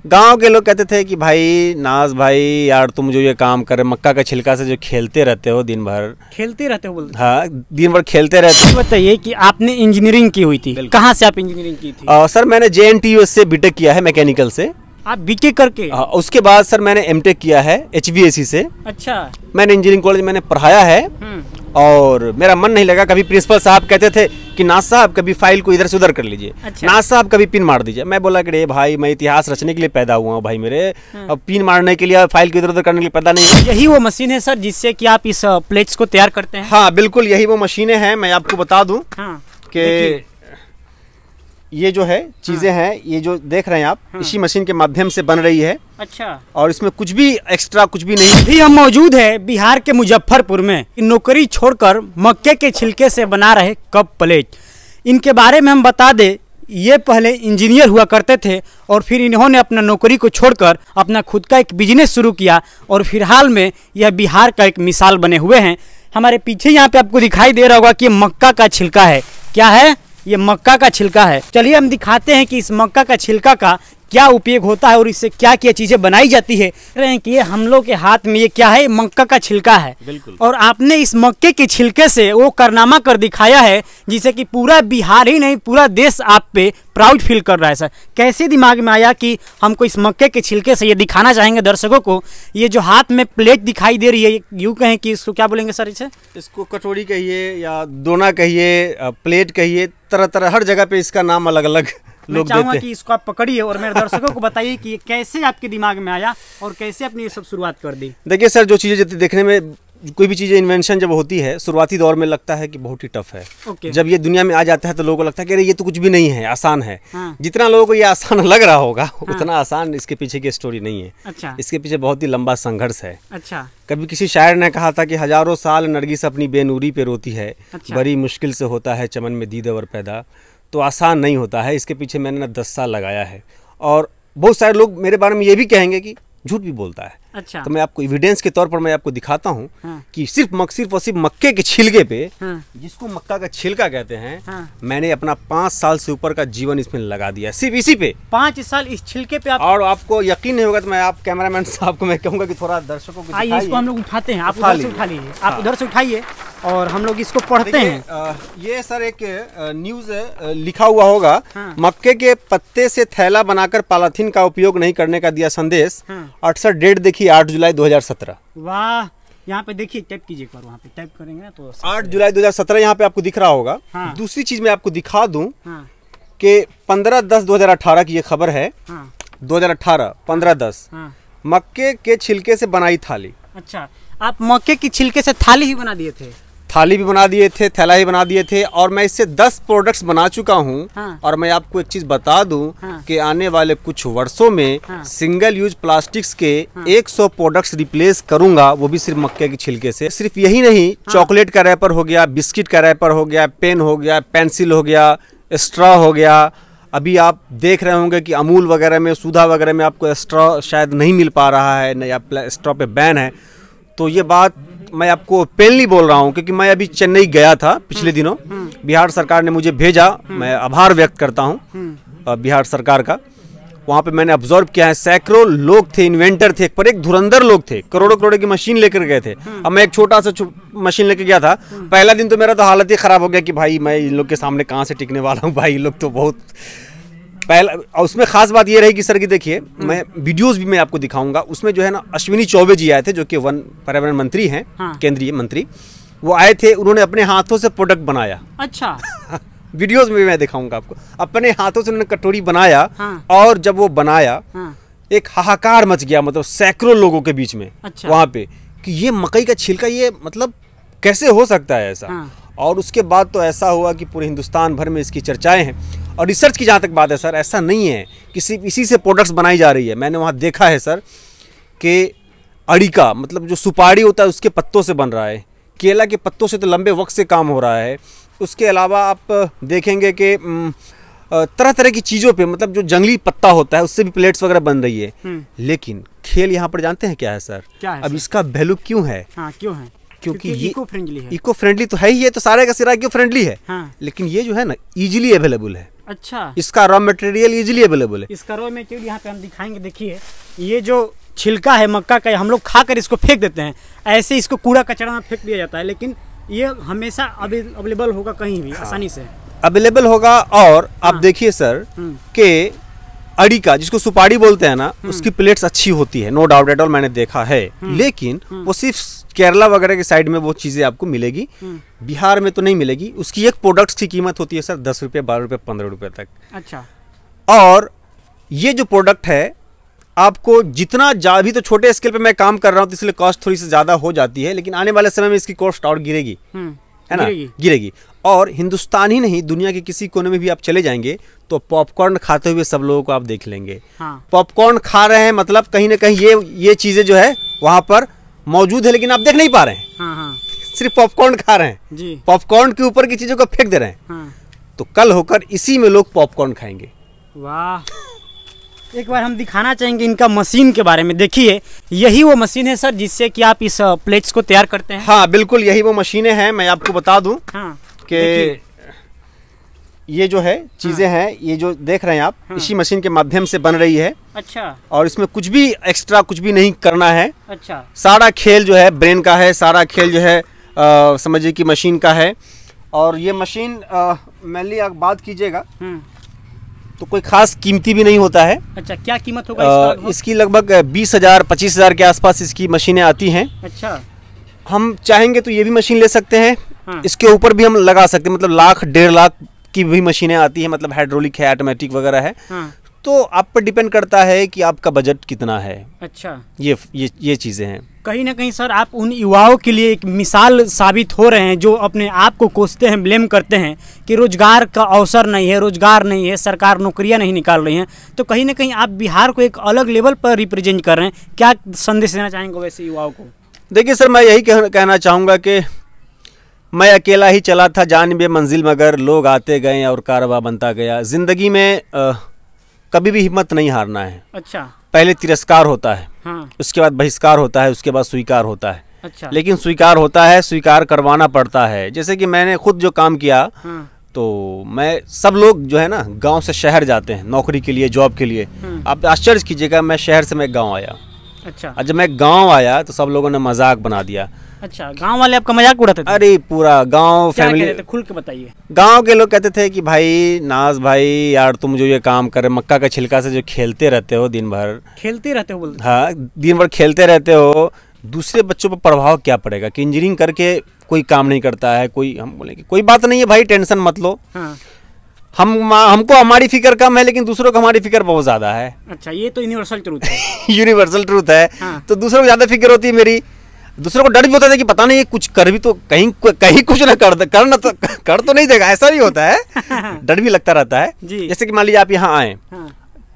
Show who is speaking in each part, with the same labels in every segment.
Speaker 1: गांव के लोग कहते थे कि भाई नाज भाई यार तुम जो ये काम कर रहे मक्का का छिलका से जो खेलते रहते हो दिन भर बोलते। हाँ, दिन भर खेलते रहते हो।
Speaker 2: बताइए कि आपने इंजीनियरिंग की हुई थी, कहाँ से आप इंजीनियरिंग की थी?
Speaker 1: सर मैंने JNTU से बीटेक किया है मैकेनिकल से।
Speaker 2: आप बीटेक करके?
Speaker 1: उसके बाद सर मैंने MTech किया है HVAC से।
Speaker 2: अच्छा।
Speaker 1: मैंने इंजीनियरिंग कॉलेज मैंने पढ़ाया है और मेरा मन नहीं लगा। कभी प्रिंसिपल साहब कहते थे कि नाज साहब कभी फाइल को इधर से उधर कर लीजिए। अच्छा। नाज साहब कभी पिन मार दीजिए। मैं बोला कि रे भाई मैं इतिहास रचने के लिए पैदा हुआ हूँ भाई मेरे, अब पिन मारने के लिए फाइल को इधर उधर करने के लिए पैदा नहीं।
Speaker 2: यही वो मशीन है सर जिससे कि आप इस प्लेट्स को तैयार करते हैं?
Speaker 1: हाँ बिल्कुल यही वो मशीनें हैं। मैं आपको बता दूं कि ये जो है चीजें हैं, ये जो देख रहे हैं आप, इसी मशीन के माध्यम से बन रही है।
Speaker 2: अच्छा।
Speaker 1: और इसमें कुछ भी एक्स्ट्रा कुछ भी नहीं।
Speaker 2: भी हम मौजूद है बिहार के मुजफ्फरपुर में, नौकरी छोड़कर मक्के के छिलके से बना रहे कप प्लेट। इनके बारे में हम बता दें, ये पहले इंजीनियर हुआ करते थे और फिर इन्होंने अपना नौकरी को छोड़कर अपना खुद का एक बिजनेस शुरू किया और फिलहाल में यह बिहार का एक मिसाल बने हुए हैं। हमारे पीछे यहाँ पे आपको दिखाई दे रहा होगा कि मक्का का छिलका है। क्या है? ये मक्का का छिलका है। चलिए हम दिखाते हैं कि इस मक्का का छिलका का क्या उपयोग होता है और इससे क्या क्या चीजें बनाई जाती है। कि ये हम लोग के हाथ में ये क्या है? मक्का का छिलका है।
Speaker 1: बिल्कुल।
Speaker 2: और आपने इस मक्के के छिलके से वो कारनामा कर दिखाया है जिसे कि पूरा बिहार ही नहीं पूरा देश आप पे प्राउड फील कर रहा है। सर कैसे दिमाग में आया कि हमको इस मक्के के छिलके से ये दिखाना चाहेंगे दर्शकों को? ये जो हाथ में प्लेट दिखाई दे रही है, यूँ कहें कि इसको क्या बोलेंगे सर?
Speaker 1: इसको कटोरी कहिए या दोना कहिए, प्लेट कहिए, तरह तरह हर जगह पे इसका नाम अलग अलग लोग देते हैं।
Speaker 2: कि इसको आप पकड़िए और मेरे दर्शकों को बताइए कि ये कैसे आपके दिमाग में आया और कैसे अपनी ये सब शुरुआत कर दी।
Speaker 1: देखिए सर, जो चीज़ें देखने में कोई भी चीज़ें इन्वेंशन जब होती है शुरुआती दौर में लगता है कि बहुत ही टफ है। जब ये दुनिया में आ जाता है तो लोगों को लगता है कि अरे ये तो कुछ भी नहीं है, आसान है। जितना लोगों को ये आसान लग रहा होगा उतना आसान इसके पीछे की स्टोरी नहीं है।
Speaker 2: अच्छा।
Speaker 1: इसके पीछे बहुत ही लंबा संघर्ष है।
Speaker 2: अच्छा।
Speaker 1: कभी किसी शायर ने कहा था कि हजारों साल नरगिस अपनी बेनूरी पे रोती है।
Speaker 2: अच्छा।
Speaker 1: बड़ी मुश्किल से होता है चमन में दीद और पैदा। तो आसान नहीं होता है। इसके पीछे मैंने ना 10 साल लगाया है और बहुत सारे लोग मेरे बारे में ये भी कहेंगे कि झूठ भी बोलता है।
Speaker 2: अच्छा।
Speaker 1: तो मैं आपको एविडेंस के तौर पर मैं आपको दिखाता हूँ कि सिर्फ और सिर्फ मक्के के छिलके पे, जिसको मक्का का छिलका कहते हैं, मैंने अपना 5 साल से ऊपर का जीवन इसमें लगा दिया, सिर्फ इसी पे
Speaker 2: 5 साल इस छिलके पे।
Speaker 1: और आपको यकीन नहीं होगा तो मैं आप कैमरामैन साहब को मैं कहूँगा कि थोड़ा दर्शकों को दिखाइए।
Speaker 2: इसको हम लोग उठाते हैं, आप उधर से उठा लीजिए, आप उधर से उठाइए और हम लोग इसको पढ़ते हैं।
Speaker 1: ये सर एक न्यूज लिखा हुआ होगा, मक्के के पत्ते से थैला बनाकर पॉलीथीन का उपयोग नहीं करने का दिया संदेश। 68 डेट देखिए 8 जुलाई 2017।
Speaker 2: वाह, यहाँ पे देखिए, टाइप कीजिए, वहाँ पे टाइप करेंगे ना तो
Speaker 1: 8 जुलाई 2017 यहाँ पे आपको दिख रहा होगा। दूसरी चीज मैं आपको दिखा दूं कि 15/10/2018 की ये खबर है। 2018 15/10 मक्के के छिलके से बनाई थाली।
Speaker 2: अच्छा, आप मक्के की छिलके से थाली ही बना दिए थे?
Speaker 1: थाली भी बना दिए थे, थैला ही बना दिए थे और मैं इससे 10 प्रोडक्ट्स बना चुका हूँ। और मैं आपको एक चीज बता दूं कि आने वाले कुछ वर्षों में सिंगल यूज प्लास्टिक्स के 100 प्रोडक्ट्स रिप्लेस करूंगा, वो भी सिर्फ मक्के के छिलके से। सिर्फ यही नहीं, चॉकलेट का रैपर हो गया, बिस्किट का रैपर हो गया, पेन हो गया, पेंसिल हो गया, स्ट्रॉ हो गया। अभी आप देख रहे होंगे कि अमूल वगैरह में, सुधा वगैरह में आपको स्ट्रॉ शायद नहीं मिल पा रहा है या स्ट्रॉ पे बैन है। तो ये बात मैं आपको पेनली बोल रहा हूँ क्योंकि मैं अभी चेन्नई गया था पिछले दिनों। बिहार सरकार ने मुझे भेजा, मैं आभार व्यक्त करता हूँ बिहार सरकार का। वहाँ पे मैंने ऑब्जर्व किया है, सैकड़ों लोग थे, इन्वेंटर थे, पर एक धुरंधर लोग थे, करोड़ों करोड़ों की मशीन लेकर गए थे। अब मैं एक छोटा सा मशीन लेकर गया था। पहला दिन तो मेरा तो हालत ही ख़राब हो गया कि भाई मैं इन लोग के सामने कहाँ से टिकने वाला हूँ, भाई लोग तो बहुत पहला। उसमें खास बात ये रहेगी सर कि देखिए, मैं वीडियोस भी मैं आपको दिखाऊंगा। उसमें जो है ना, अश्विनी चौबे जी आए थे जो कि वन पर्यावरण मंत्री हैं, केंद्रीय मंत्री। वो आए थे, उन्होंने अपने हाथों से प्रोडक्ट बनाया।
Speaker 2: अच्छा।
Speaker 1: वीडियोस में भी मैं दिखाऊंगा आपको। अपने हाथों से उन्होंने कटोरी बनाया। और जब वो बनाया एक हाहाकार मच गया, मतलब सैकड़ों लोगों के बीच में। अच्छा। वहां पे कि ये मकई का छिलका, ये मतलब कैसे हो सकता है ऐसा। और उसके बाद तो ऐसा हुआ कि पूरे हिंदुस्तान भर में इसकी चर्चाएं हैं। और रिसर्च की जहाँ तक बात है सर, ऐसा नहीं है कि सिर्फ इसी से प्रोडक्ट्स बनाई जा रही है। मैंने वहाँ देखा है सर कि अड़िका, मतलब जो सुपारी होता है उसके पत्तों से बन रहा है, केला के पत्तों से तो लंबे वक्त से काम हो रहा है। उसके अलावा आप देखेंगे कि तरह तरह की चीज़ों पे, मतलब जो जंगली पत्ता होता है उससे भी प्लेट्स वगैरह बन रही है। लेकिन खेल यहाँ पर जानते हैं क्या है सर?
Speaker 2: क्या है
Speaker 1: अब
Speaker 2: सर?
Speaker 1: इसका वैल्यू क्यों है?
Speaker 2: क्यों है?
Speaker 1: क्योंकि ये
Speaker 2: इको फ्रेंडली है।
Speaker 1: इको फ्रेंडली तो है ही है, तो सारे का सिरा इको फ्रेंडली है। लेकिन ये जो है ना, इजीली अवेलेबल है।
Speaker 2: अच्छा,
Speaker 1: इसका रॉ मटेरियल इजीली अवेलेबल है।
Speaker 2: इसका रॉ मटेरियल यहाँ पे हम दिखाएंगे। देखिए ये जो छिलका है मक्का का, हम लोग खाकर इसको फेंक देते हैं, ऐसे इसको कूड़ा कचरा में फेंक दिया जाता है, लेकिन ये हमेशा अवेलेबल होगा कहीं भी आसानी से
Speaker 1: अवेलेबल होगा। और आप देखिए सर कि अड़ी का, जिसको सुपारी बोलते हैं ना, उसकी प्लेट्स अच्छी होती है, नो डाउट एट ऑल, मैंने देखा है। लेकिन वो सिर्फ केरला वगैरह के साइड में वो चीजें आपको मिलेगी, बिहार में तो नहीं मिलेगी। उसकी एक प्रोडक्ट्स की कीमत होती है सर 10 रुपये, 12 रुपये, 15 रुपये तक।
Speaker 2: अच्छा,
Speaker 1: और ये जो प्रोडक्ट है आपको जितना अभी तो छोटे स्केल पे मैं काम कर रहा हूँ तो इसलिए कॉस्ट थोड़ी सी ज्यादा हो जाती है, लेकिन आने वाले समय में इसकी कॉस्ट और गिरेगी, है ना, गिरेगी। और हिंदुस्तान ही नहीं, दुनिया के किसी कोने में भी आप चले जाएंगे तो पॉपकॉर्न खाते हुए सब लोगों को आप देख लेंगे। पॉपकॉर्न खा रहे हैं मतलब कहीं ना कहीं ये चीजें जो है वहां पर मौजूद है, लेकिन आप देख नहीं पा रहे हैं। सिर्फ पॉपकॉर्न खा रहे हैं, पॉपकॉर्न के ऊपर की चीजों को फेंक दे रहे हैं। तो कल होकर इसी में लोग पॉपकॉर्न खाएंगे।
Speaker 2: वाह, एक बार हम दिखाना चाहेंगे इनका मशीन के बारे में। देखिए यही वो मशीन है सर जिससे कि आप इस प्लेट्स को तैयार करते हैं?
Speaker 1: हाँ बिल्कुल, यही वो मशीनें हैं। मैं आपको बता दूं कि ये जो है चीजें हैं, ये जो देख रहे हैं आप, इसी मशीन के माध्यम से बन रही है।
Speaker 2: अच्छा,
Speaker 1: और इसमें कुछ भी एक्स्ट्रा कुछ भी नहीं करना है।
Speaker 2: अच्छा,
Speaker 1: सारा खेल जो है ब्रेन का है, सारा खेल जो है समझिए कि मशीन का है। और ये मशीन मेनली आप बात कीजिएगा तो कोई खास कीमती भी नहीं होता है।
Speaker 2: अच्छा, क्या कीमत होगा
Speaker 1: इसकी? लगभग 20,000 25,000 के आसपास इसकी मशीनें आती हैं।
Speaker 2: अच्छा,
Speaker 1: हम चाहेंगे तो ये भी मशीन ले सकते हैं। इसके ऊपर भी हम लगा सकते हैं, मतलब 1,00,000 1.5 लाख की भी मशीनें आती हैं, मतलब हाइड्रोलिक है, ऑटोमेटिक वगैरह है। तो आप पर डिपेंड करता है कि आपका बजट कितना है।
Speaker 2: अच्छा,
Speaker 1: ये चीजें हैं।
Speaker 2: कहीं ना कहीं सर आप उन युवाओं के लिए एक मिसाल साबित हो रहे हैं जो अपने आप को कोसते हैं, ब्लेम करते हैं कि रोजगार का अवसर नहीं है, रोजगार नहीं है, सरकार नौकरियां नहीं निकाल रही हैं। तो कहीं ना कहीं आप बिहार को एक अलग लेवल पर रिप्रेजेंट कर रहे हैं। क्या संदेश देना चाहेंगे वैसे युवाओं को?
Speaker 1: देखिए सर, मैं यही कहना चाहूँगा कि मैं अकेला ही चला था जानिबे मंजिल, मगर लोग आते गए और कारवां बनता गया। जिंदगी में कभी भी हिम्मत नहीं हारना है।
Speaker 2: अच्छा,
Speaker 1: पहले तिरस्कार होता है, उसके बाद बहिष्कार होता है, उसके बाद स्वीकार होता है।
Speaker 2: अच्छा,
Speaker 1: लेकिन स्वीकार होता है, स्वीकार करवाना पड़ता है। जैसे कि मैंने खुद जो काम किया, तो मैं, सब लोग जो है ना गांव से शहर जाते हैं नौकरी के लिए, जॉब के लिए। आप आश्चर्य कीजिएगा, मैं शहर से मैं गाँव आया।
Speaker 2: अच्छा,
Speaker 1: और जब मैं गाँव आया तो सब लोगों ने मजाक बना दिया।
Speaker 2: अच्छा, गांव वाले आपका मजाक उड़ाते थे?
Speaker 1: अरे पूरा गांव फैमिली,
Speaker 2: खुल के बताइए।
Speaker 1: गांव के लोग कहते थे कि भाई नाज भाई यार, तुम जो ये काम कर रहे, मक्का का छिलका से जो खेलते रहते हो दिन भर,
Speaker 2: खेलते रहते हो बोलते?
Speaker 1: हाँ, दिन भर खेलते रहते हो, दूसरे बच्चों पर प्रभाव क्या पड़ेगा कि इंजीनियरिंग करके कोई काम नहीं करता है कोई। हम बोले कि कोई बात नहीं है भाई, टेंशन मत लो। हमको हमारी फिक्र कम है, लेकिन दूसरों को हमारी फिक्र बहुत ज्यादा है।
Speaker 2: अच्छा, ये तो यूनिवर्सल ट्रूथ है।
Speaker 1: यूनिवर्सल ट्रूथ है। तो दूसरों को ज्यादा फिक्र होती है मेरी। दूसरों को डर भी होता है कि पता नहीं ये कुछ कर भी तो कहीं कुछ ना कर तो नहीं देगा, ऐसा भी होता है। डर भी लगता रहता है। जैसे कि मान लीजिए आप यहाँ आए,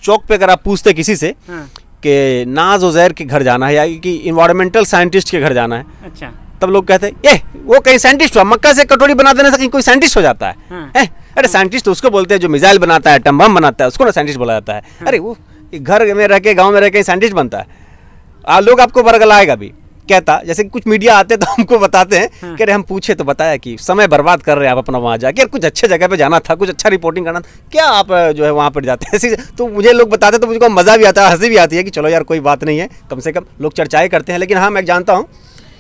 Speaker 1: चौक पे अगर आप पूछते किसी से कि नाज उजैर के घर जाना है या कि इन्वायरमेंटल साइंटिस्ट के घर जाना है, अच्छा, तब लोग कहते हैं ये वो कहीं साइंटिस्ट हुआ, मक्का से कटोरी बना देने से कहीं कोई साइंटिस्ट हो जाता है। अरे साइंटिस्ट तो उसको बोलते हैं जो मिसाइल बनाता है, एटम बम बनाता है, उसको ना साइंटिस्ट बोला जाता है। अरे वो घर में रह के, गाँव में रह के साइंटिस्ट बनता है। लोग आपको बरगलाएगा भी कहता, जैसे कुछ मीडिया आते तो हमको बताते हैं कि अरे हम पूछे तो बताया कि समय बर्बाद कर रहे हैं आप अपना वहाँ जाके, कुछ अच्छे जगह पे जाना था, कुछ अच्छा रिपोर्टिंग करना था, क्या आप जो है वहाँ पर जाते हैं। तो मुझे लोग बताते तो मुझको मज़ा भी आता है, हंसी भी आती है कि चलो यार कोई बात नहीं है, कम से कम लोग चर्चाएँ करते हैं। लेकिन हाँ, मैं जानता हूँ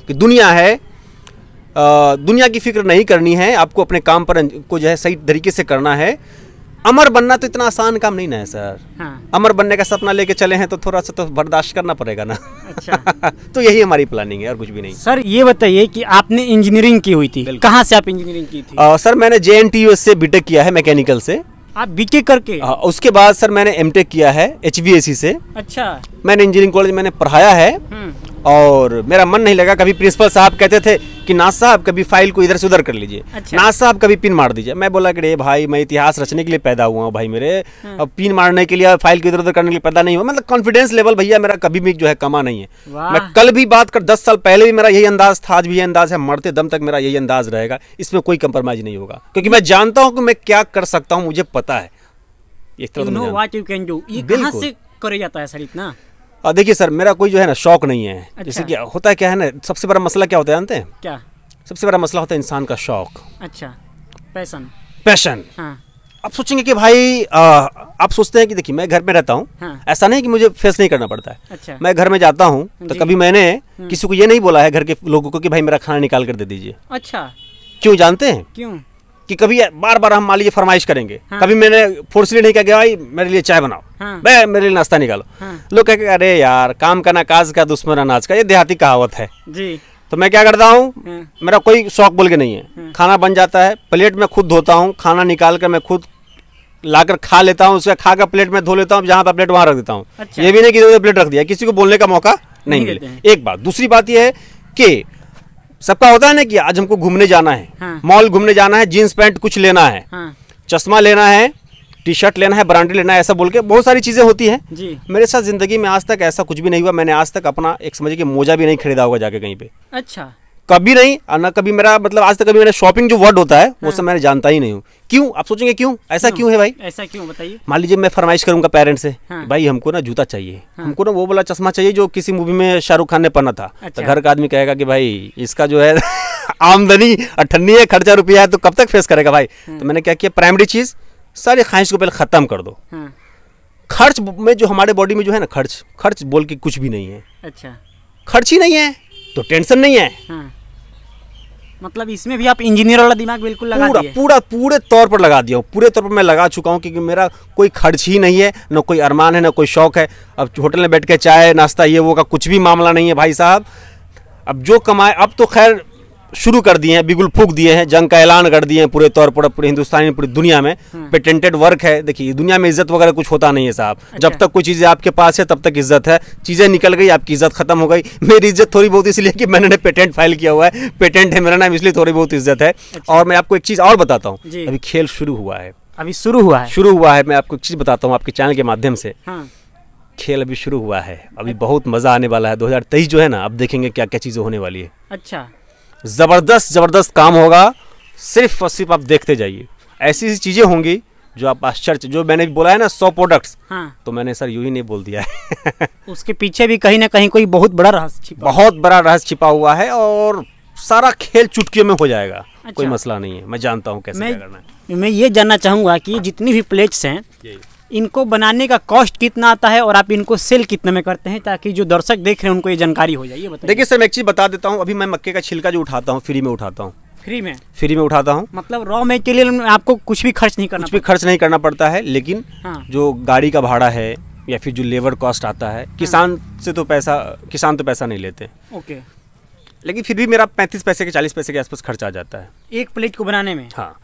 Speaker 1: कि दुनिया है, दुनिया की फिक्र नहीं करनी है, आपको अपने काम पर को जो है सही तरीके से करना है। अमर बनना तो इतना आसान काम नहीं ना है सर। अमर बनने का सपना लेके चले हैं तो थोड़ा सा तो बर्दाश्त करना पड़ेगा ना। अच्छा। तो यही हमारी प्लानिंग है और कुछ भी नहीं।
Speaker 2: सर ये बताइए कि आपने इंजीनियरिंग की हुई थी, कहाँ से आप इंजीनियरिंग की थी?
Speaker 1: सर मैंने JNTU से बीटेक किया है मैकेनिकल से।
Speaker 2: आप बीटेक करके?
Speaker 1: उसके बाद सर मैंने एमटेक किया है HVAC से। अच्छा। मैंने इंजीनियरिंग कॉलेज मैंने पढ़ाया है और मेरा मन नहीं लगा। कभी प्रिंसिपल साहब कहते थे कि नाज साहब कभी फाइल को इधर से उधर कर लीजिए। अच्छा। नाज साहब कभी पिन मार दीजिए। मैं बोला कि रे भाई, मैं इतिहास रचने के लिए पैदा हुआ हूँ भाई मेरे, अब पिन मारने के लिए, फाइल को इधर उधर करने के लिए पैदा नहीं हुआ। मतलब कॉन्फिडेंस लेवल भैया मेरा कभी भी जो है कमा नहीं है। मैं कल भी बात कर 10 साल पहले भी मेरा यही अंदाज था, आज भी यही अंदाज है, मरते दम तक मेरा यही अंदाज रहेगा। इसमें कोई कंप्रोमाइज नहीं होगा क्योंकि मैं जानता हूँ कि मैं क्या कर सकता हूँ, मुझे पता है।
Speaker 2: ये कहाँ से करे जाता है सर इतना?
Speaker 1: देखिए सर, मेरा कोई जो है ना शौक नहीं है। अच्छा। जैसे कि होता है क्या है ना, सबसे बड़ा मसला क्या होता है जानते हैं? क्या? सबसे बड़ा मसला होता है इंसान का शौक।
Speaker 2: अच्छा, पैशन।
Speaker 1: पैशन। हाँ। आप सोचेंगे कि भाई आप सोचते हैं कि देखिए मैं घर में रहता हूँ,
Speaker 2: हाँ।
Speaker 1: ऐसा नहीं कि मुझे फेस नहीं करना पड़ता है।
Speaker 2: अच्छा।
Speaker 1: मैं घर में जाता हूँ तो कभी मैंने किसी को ये नहीं बोला है घर के लोगों को कि भाई मेरा खाना निकाल कर दे दीजिए।
Speaker 2: अच्छा।
Speaker 1: क्यों जानते हैं?
Speaker 2: क्यों?
Speaker 1: कि कभी बार बार हम मान लीजिए फरमाइश करेंगे,
Speaker 2: हाँ।
Speaker 1: कभी मैंने फोर्सली नहीं कहा कि भाई मेरे लिए चाय बनाओ,
Speaker 2: हाँ।
Speaker 1: भाई मेरे लिए नाश्ता निकालो।
Speaker 2: हाँ।
Speaker 1: लोग कहेंगे अरे यार काम का नाकाज का दुश्मन अनाज का, ये देहाती कहावत है
Speaker 2: जी।
Speaker 1: तो मैं क्या करता हूँ,
Speaker 2: हाँ।
Speaker 1: मेरा कोई शौक बोल के नहीं है, खाना बन जाता है, प्लेट में खुद धोता हूँ, खाना निकाल कर मैं खुद लाकर खा लेता हूँ, उसका खाकर प्लेट में धो लेता हूँ, जहाँ पर प्लेट वहाँ रख देता हूँ।
Speaker 2: अच्छा।
Speaker 1: ये भी नहीं कि इधर प्लेट रख दिया, किसी को बोलने का मौका नहीं
Speaker 2: देते
Speaker 1: मिले।
Speaker 2: हैं।
Speaker 1: एक बात। दूसरी बात यह है कि सबका होता है ना कि आज हमको घूमने जाना है,
Speaker 2: हाँ।
Speaker 1: मॉल घूमने जाना है, जीन्स पैंट कुछ लेना है,
Speaker 2: हाँ।
Speaker 1: चश्मा लेना है, टी शर्ट लेना है, ब्रांडेड लेना है, ऐसा बोल के बहुत सारी चीज़ें होती हैं।
Speaker 2: जी।
Speaker 1: मेरे साथ ज़िंदगी में आज तक ऐसा कुछ भी नहीं हुआ। मैंने आज तक अपना एक समझिए कि मोजा भी नहीं खरीदा होगा जाके कहीं पे,
Speaker 2: अच्छा।
Speaker 1: कभी नहीं। और ना कभी मेरा मतलब आज तक कभी मैंने शॉपिंग जो वर्ड होता है वो सब मैंने जानता ही नहीं हूँ। क्यों? आप सोचेंगे क्यों ऐसा क्यों है भाई?
Speaker 2: ऐसा क्यों बताइए?
Speaker 1: मान लीजिए मैं फरमाइश करूंगा पेरेंट्स से,
Speaker 2: हाँ।
Speaker 1: भाई हमको ना जूता चाहिए, हमको ना वो वाला चश्मा चाहिए जो किसी मूवी में शाहरुख खान ने पहना था।
Speaker 2: अच्छा।
Speaker 1: तो घर का आदमी कहेगा कि भाई इसका जो है आमदनी अठन्नी है, खर्चा रुपया है, तो कब तक फेस करेगा भाई? तो मैंने क्या किया, प्राइमरी चीज़ सारी ख्वाहिश को पहले ख़त्म कर दो।
Speaker 2: हाँ।
Speaker 1: खर्च में जो हमारे बॉडी में जो है ना, खर्च बोल के कुछ भी नहीं है।
Speaker 2: अच्छा।
Speaker 1: खर्च ही नहीं है तो टेंशन नहीं है।
Speaker 2: हाँ। मतलब इसमें भी आप इंजीनियर वाला दिमाग बिल्कुल लगा दिए।
Speaker 1: पूरे तौर पर लगा दिया हूँ, पूरे तौर पर मैं लगा चुका हूँ, क्योंकि मेरा कोई खर्च ही नहीं है, ना कोई अरमान है, ना कोई शौक है। अब होटल में बैठ के चाय नाश्ता ये वो का कुछ भी मामला नहीं है भाई साहब। अब जो कमाए, अब तो खैर शुरू कर दिए हैं, बिगुल फूक दिए हैं, जंग का ऐलान कर दिए हैं पूरे तौर पर, पूरे हिंदुस्तान में, पूरी दुनिया में पेटेंटेड वर्क है। देखिए दुनिया में इज्जत वगैरह कुछ होता नहीं है साहब। जब तक कोई चीज़ें आपके पास है तब तक इज्जत है, चीज़ें निकल गई आपकी इज्जत खत्म हो गई। मेरी इज्जत थोड़ी बहुत इसलिए कि मैंने पेटेंट फाइल किया हुआ है, पेटेंट है मेरा नाम, इसलिए थोड़ी बहुत इज्जत है। और मैं आपको एक चीज़ और बताता हूँ, अभी खेल शुरू हुआ है।
Speaker 2: अभी शुरू हुआ है? मैं
Speaker 1: आपको एक चीज़ बताता हूँ आपके चैनल के माध्यम से।
Speaker 2: हाँ।
Speaker 1: खेल अभी शुरू हुआ है, अभी बहुत मज़ा आने वाला है। 2023 जो है ना, अब देखेंगे क्या क्या चीज़ें होने वाली है।
Speaker 2: अच्छा।
Speaker 1: जबरदस्त काम होगा, सिर्फ और सिर्फ आप देखते जाइए। ऐसी चीज़ें होंगी जो आप आश्चर्य, जो मैंने बोला है ना 100 प्रोडक्ट्स,
Speaker 2: हाँ।
Speaker 1: तो मैंने सर यूं ही नहीं बोल दिया है
Speaker 2: उसके पीछे भी कहीं ना कहीं कोई बहुत बड़ा रहस्य छिपा
Speaker 1: हुआ है, और सारा खेल चुटकियों में हो जाएगा।
Speaker 2: अच्छा।
Speaker 1: कोई मसला नहीं है, मैं जानता हूँ कैसे क्या करना है।
Speaker 2: मैं ये जानना चाहूँगा कि जितनी भी प्लेट्स हैं इनको बनाने का कॉस्ट कितना आता है और आप इनको सेल कितने में करते हैं, ताकि जो दर्शक देख रहे हैं उनको ये जानकारी हो जाए। ये बताइए।
Speaker 1: देखिए सर, मैं एक चीज़ बता देता हूँ। अभी मैं मक्के का छिलका जो उठाता हूँ, फ्री में उठाता हूँ। फ्री में उठाता हूँ।
Speaker 2: मतलब रॉ मटेरियल में आपको कुछ भी खर्च नहीं करना
Speaker 1: पड़ता है। लेकिन
Speaker 2: हाँ।
Speaker 1: जो गाड़ी का भाड़ा है या फिर जो लेबर कॉस्ट आता है, किसान तो पैसा नहीं लेते।
Speaker 2: ओके।
Speaker 1: लेकिन फिर भी मेरा 35 पैसे के 40 पैसे के आसपास खर्च आ जाता है
Speaker 2: एक प्लेट को बनाने में।
Speaker 1: हाँ।